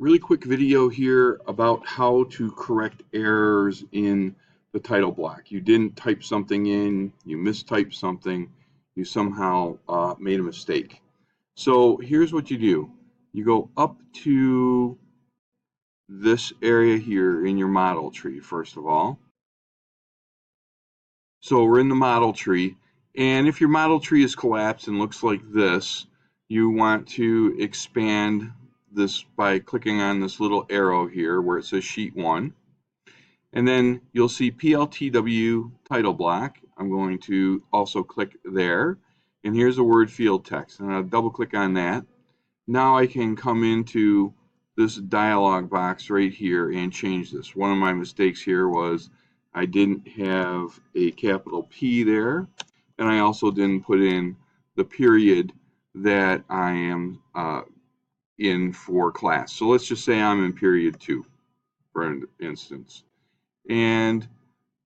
Really quick video here about how to correct errors in the title block. You didn't type something in, you mistyped something, you somehow made a mistake. So here's what you do. You go up to this area here in your model tree, first of all. So we're in the model tree, and if your model tree is collapsed and looks like this, you want to expand this by clicking on this little arrow here where it says Sheet 1. And then you'll see PLTW title block. I'm going to also click there. And here's the word field text. And I'll double click on that. Now I can come into this dialog box right here and change this. One of my mistakes here was I didn't have a capital P there, and I also didn't put in the period that I am in for class. So let's just say I'm in period 2, for instance. And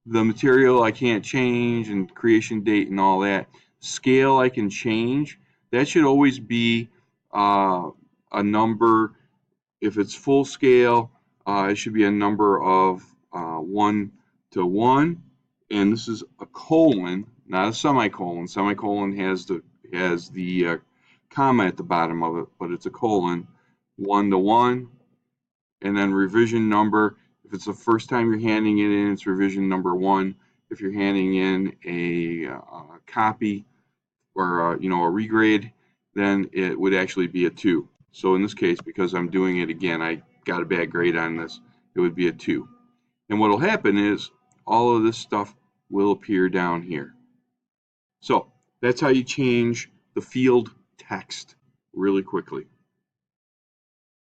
the material I can't change, and creation date and all that. Scale I can change. That should always be a number. If it's full scale, it should be a number of 1 to 1, and this is a colon, not a semicolon. Semicolon has the comma at the bottom of it, but it's a colon. 1 to 1, and then revision number. If it's the first time you're handing it in, it's revision number 1. If you're handing in a copy or a regrade, then it would actually be a 2. So in this case, because I'm doing it again, I got a bad grade on this, it would be a 2. And what will happen is all of this stuff will appear down here. So that's how you change the field text really quickly.